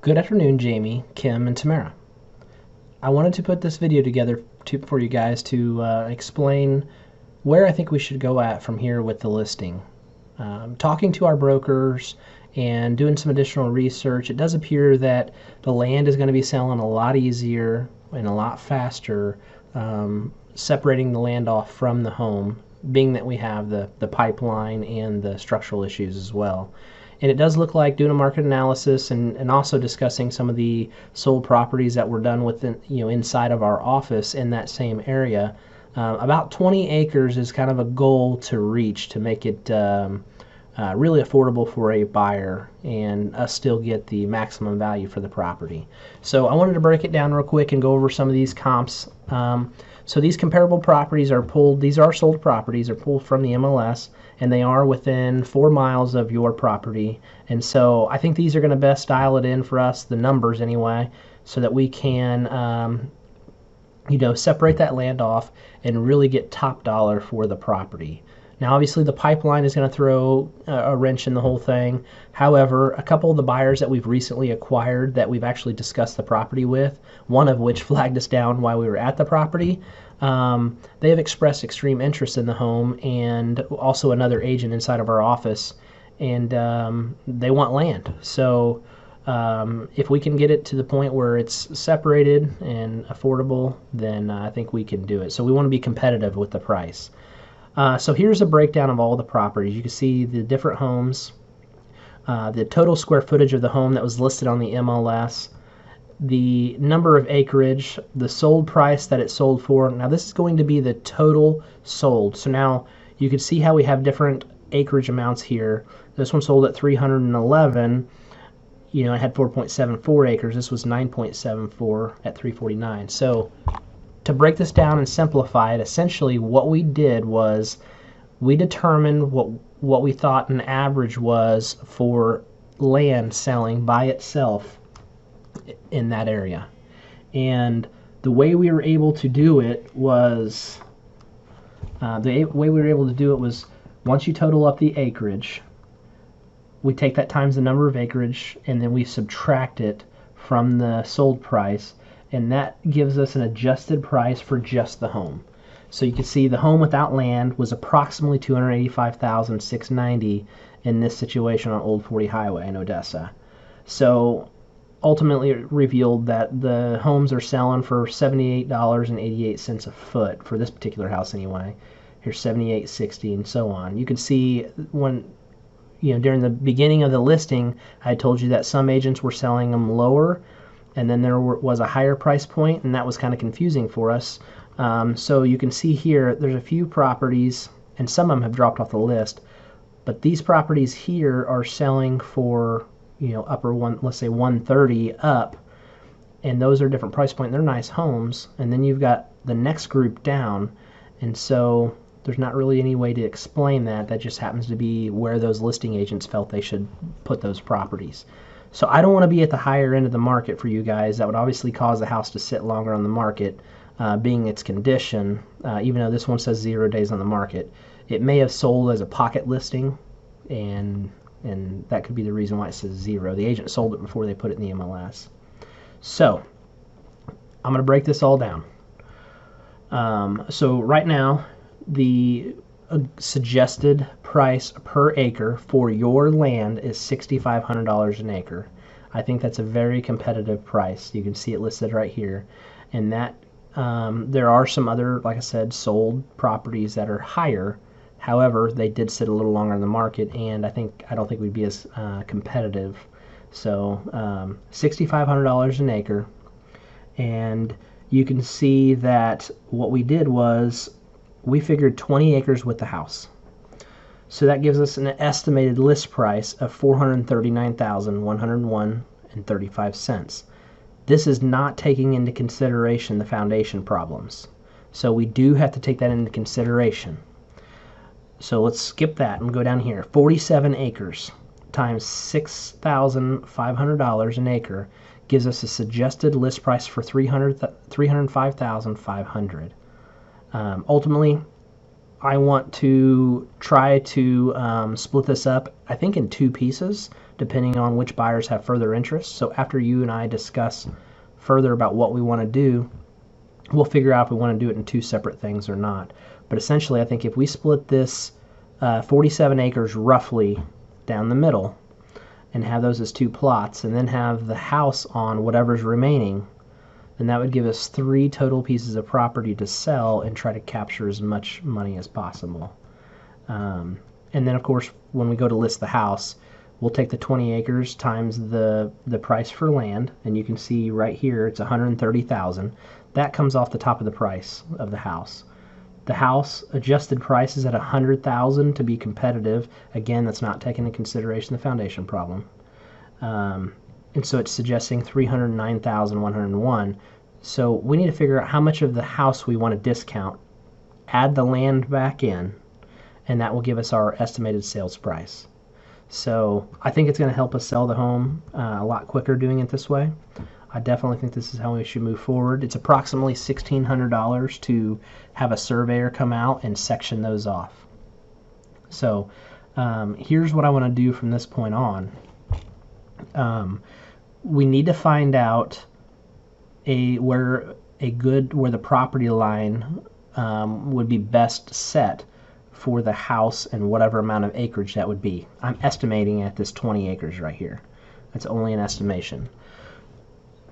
Good afternoon, Jamie, Kim, and Tamara. I wanted to put this video together for you guys to explain where I think we should go at from here with the listing. Talking to our brokers and doing some additional research, it does appear that the land is going to be selling a lot easier and a lot faster, separating the land off from the home, being that we have the pipeline and the structural issues as well. And it does look like doing a market analysis and also discussing some of the sold properties that were done within, inside of our office in that same area. About 20 acres is kind of a goal to reach to make it really affordable for a buyer and us still get the maximum value for the property. So I wanted to break it down real quick and go over some of these comps. So these comparable properties are pulled, these are sold properties, are pulled from the MLS, and they are within 4 miles of your property. And so I think these are going to best dial it in for us, the numbers anyway, so that we can separate that land off and really get top dollar for the property. Now, obviously, the pipeline is going to throw a wrench in the whole thing. However, a couple of the buyers that we've recently acquired that we've actually discussed the property with, one of which flagged us down while we were at the property, they have expressed extreme interest in the home, and also another agent inside of our office, and they want land. So if we can get it to the point where it's separated and affordable, then I think we can do it. So we want to be competitive with the price. So here's a breakdown of all the properties. You can see the different homes, the total square footage of the home that was listed on the MLS, the number of acreage, the sold price that it sold for. Now this is going to be the total sold. So now you can see how we have different acreage amounts here. This one sold at 311. It had 4.74 acres. This was 9.74 at 349. So to break this down and simplify it, essentially what we did was we determined what we thought an average was for land selling by itself in that area. And the way we were able to do it was once you total up the acreage, we take that times the number of acreage and then we subtract it from the sold price, and that gives us an adjusted price for just the home. So you can see the home without land was approximately $285,690 in this situation on Old 40 Highway in Odessa. So ultimately it revealed that the homes are selling for $78.88 a foot for this particular house anyway. Here's $78.60 and so on. You can see when during the beginning of the listing, I told you that some agents were selling them lower, and then there was a higher price point, and that was kind of confusing for us. So you can see here there's a few properties, and some of them have dropped off the list, but these properties here are selling for upper one, let's say 130 up, and those are different price point. They're nice homes. And then you've got the next group down, and so there's not really any way to explain that. That just happens to be where those listing agents felt they should put those properties. So I don't want to be at the higher end of the market for you guys. That would obviously cause the house to sit longer on the market, being its condition, even though this one says 0 days on the market. It may have sold as a pocket listing, and that could be the reason why it says 0. The agent sold it before they put it in the MLS. So I'm going to break this all down. So right now, the suggested price per acre for your land is $6,500 an acre. I think that's a very competitive price. You can see it listed right here. And that there are some other, like I said, sold properties that are higher. However, they did sit a little longer in the market, and I don't think we'd be as competitive. So $6,500 an acre. And you can see that what we did was we figured 20 acres with the house. So that gives us an estimated list price of $439,101.35. This is not taking into consideration the foundation problems. So we do have to take that into consideration. So let's skip that and go down here. 47 acres times $6,500 an acre gives us a suggested list price for $305,500. Ultimately, I want to try to split this up, I think, in 2 pieces. depending on which buyers have further interest. So after you and I discuss further about what we want to do, we'll figure out if we want to do it in 2 separate things or not. But essentially, I think if we split this 47 acres roughly down the middle and have those as 2 plots, and then have the house on whatever's remaining, then that would give us 3 total pieces of property to sell and try to capture as much money as possible. And then, of course, when we go to list the house, we'll take the 20 acres times the price for land, and you can see right here it's $130,000. That comes off the top of the price of the house. The house adjusted price is at $100,000 to be competitive. Again, that's not taking into consideration the foundation problem. And so it's suggesting $309,101. So we need to figure out how much of the house we want to discount, add the land back in, and that will give us our estimated sales price. So I think it's going to help us sell the home a lot quicker doing it this way. I definitely think this is how we should move forward. It's approximately $1,600 to have a surveyor come out and section those off. So here's what I want to do from this point on. We need to find out where the property line would be best set for the house and whatever amount of acreage that would be. I'm estimating at this 20 acres right here. That's only an estimation.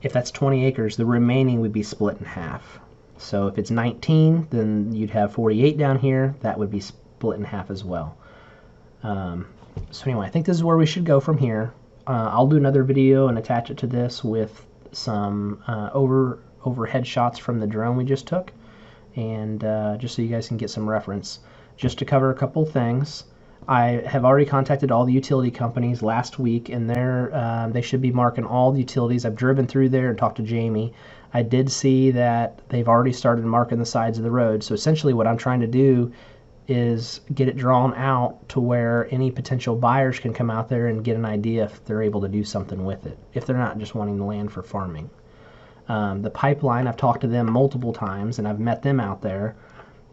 If that's 20 acres, the remaining would be split in half. So if it's 19, then you'd have 48 down here. That would be split in half as well. So anyway, I think this is where we should go from here. I'll do another video and attach it to this with some overhead shots from the drone we just took, and just so you guys can get some reference. Just to cover a couple things, I have already contacted all the utility companies last week, and they should be marking all the utilities. I've driven through there and talked to Jamie. I did see that they've already started marking the sides of the road. So essentially what I'm trying to do is get it drawn out to where any potential buyers can come out there and get an idea if they're able to do something with it, if they're not just wanting the land for farming. The pipeline, I've talked to them multiple times, and I've met them out there.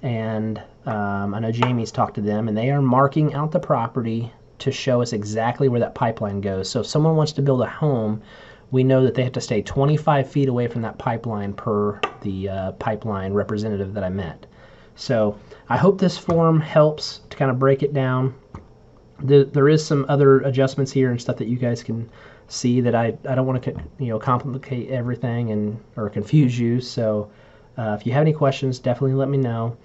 And I know Jamie's talked to them, and they are marking out the property to show us exactly where that pipeline goes. So if someone wants to build a home, we know that they have to stay 25 feet away from that pipeline per the pipeline representative that I met. So I hope this form helps to kind of break it down. There is some other adjustments here and stuff that you guys can see that I don't want to complicate everything or confuse you. So if you have any questions, definitely let me know.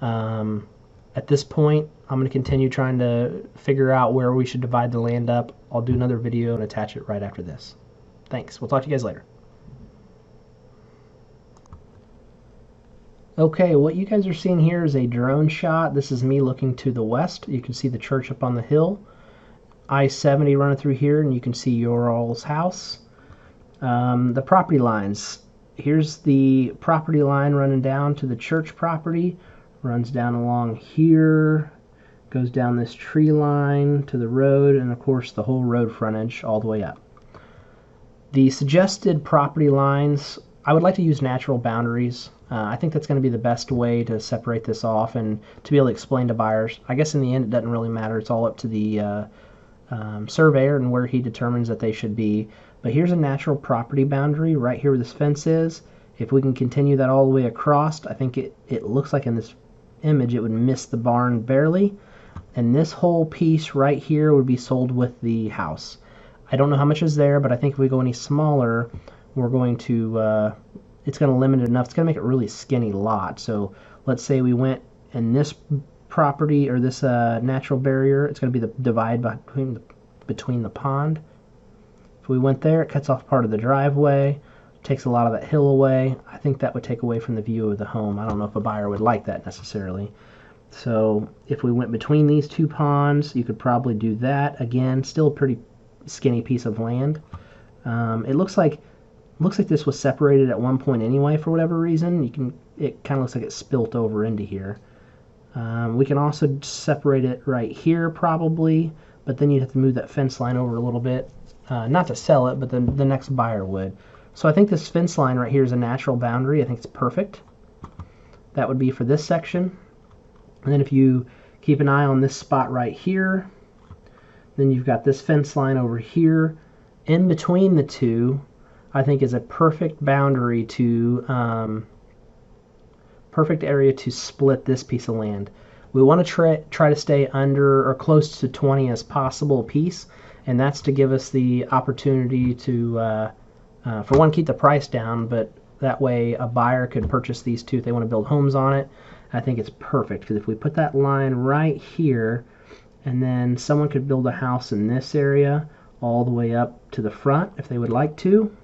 At this point, I'm going to continue trying to figure out where we should divide the land up. I'll do another video and attach it right after this. Thanks. We'll talk to you guys later. Okay, what you guys are seeing here is a drone shot. This is me looking to the west. You can see the church up on the hill. I-70 running through here, and you can see your all's house. The property lines. Here's the property line running down to the church property. Runs down along here, goes down this tree line to the road, and of course the whole road frontage all the way up. The suggested property lines, I would like to use natural boundaries. I think that's going to be the best way to separate this off and to be able to explain to buyers. I guess in the end it doesn't really matter. It's all up to the surveyor and where he determines that they should be. But here's a natural property boundary right here where this fence is. If we can continue that all the way across, I think it looks like in this image it would miss the barn barely. And this whole piece right here would be sold with the house. I don't know how much is there, but I think if we go any smaller, we're going to, it's going to limit it enough. It's going to make it a really skinny lot. So let's say we went in this property or this natural barrier, it's going to be the divide between the pond. If we went there, it cuts off part of the driveway, takes a lot of that hill away. I think that would take away from the view of the home. I don't know if a buyer would like that necessarily. So if we went between these two ponds, you could probably do that. Again, still a pretty skinny piece of land. It looks like this was separated at one point anyway for whatever reason. It kind of looks like it spilt over into here. We can also separate it right here probably, but then you'd have to move that fence line over a little bit. Not to sell it, but the next buyer would. So I think this fence line right here is a natural boundary. I think it's perfect. That would be for this section. And then if you keep an eye on this spot right here, Then you've got this fence line over here. In between the two, I think is a perfect boundary to perfect area to split this piece of land. We want to try to stay under or close to 20 as possible a piece, and that's to give us the opportunity to, for one, keep the price down, but that way a buyer could purchase these two if they want to build homes on it. I think it's perfect because if we put that line right here, and then someone could build a house in this area all the way up to the front if they would like to.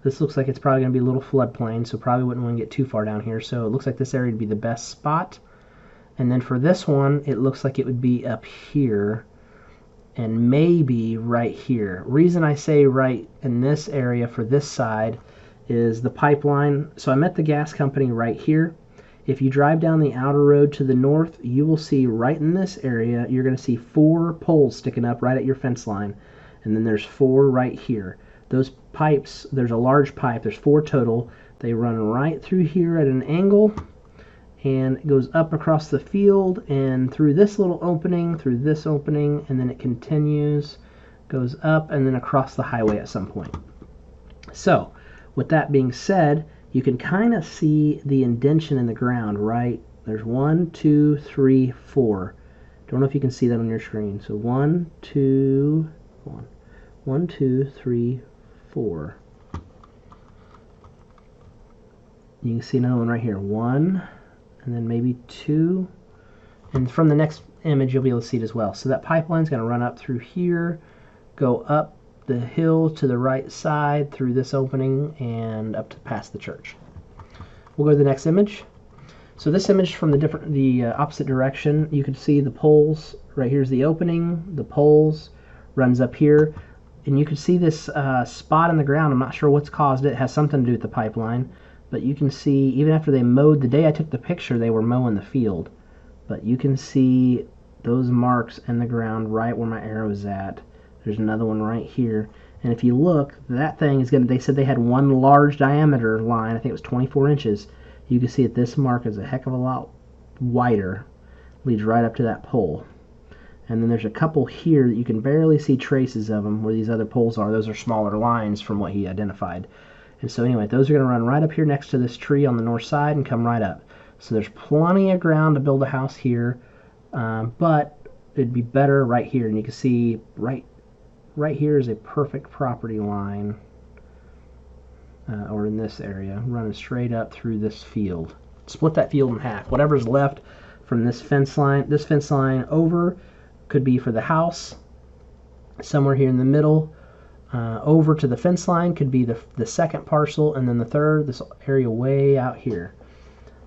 This looks like it's probably going to be a little floodplain, so probably wouldn't want to get too far down here. So it looks like this area would be the best spot. And then for this one, it looks like it would be up here and maybe right here. Reason I say right in this area for this side is the pipeline. So I met the gas company right here. If you drive down the outer road to the north, you will see right in this area, you're going to see 4 poles sticking up right at your fence line. And then there's 4 right here. Those pipes, there's a large pipe, there's 4 total. They run right through here at an angle, and it goes up across the field and through this little opening, through this opening, and then it continues, goes up, and then across the highway at some point. So, with that being said, you can kind of see the indentation in the ground, right? There's 1, 2, 3, 4. Don't know if you can see that on your screen. So 1, 2, 3, 4. You can see another one right here. 1, and then maybe 2. And from the next image, you'll be able to see it as well. So that pipeline's going to run up through here, go up the hill to the right side through this opening and up to past the church. We'll go to the next image. So this image from the opposite direction, you can see the poles. Right here's the opening, the poles runs up here, and you can see this spot in the ground. I'm not sure what's caused it. It has something to do with the pipeline, but you can see even after they mowed, the day I took the picture, they were mowing the field, but you can see those marks in the ground right where my arrow is at. There's another one right here. And if you look, that thing is they said they had one large diameter line. I think it was 24 inches. You can see that this mark is a heck of a lot wider. Leads right up to that pole. And then there's a couple here that you can barely see traces of them where these other poles are. Those are smaller lines from what he identified. And so anyway, those are going to run right up here next to this tree on the north side and come right up. So there's plenty of ground to build a house here. But it'd be better right here. And you can see right here is a perfect property line, or in this area, running straight up through this field. Split that field in half. Whatever's left from this fence line over could be for the house. Somewhere here in the middle, over to the fence line could be the second parcel, and then the third, this area way out here.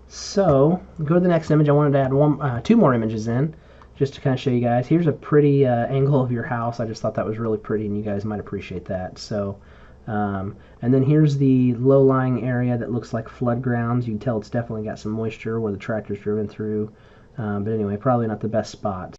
So, go to the next image. I wanted to add 2 more images in, just to kind of show you guys. Here's a pretty angle of your house. I just thought that was really pretty, and you guys might appreciate that. So, and then here's the low-lying area that looks like flood grounds. You can tell it's definitely got some moisture where the tractor's driven through. But anyway, probably not the best spot.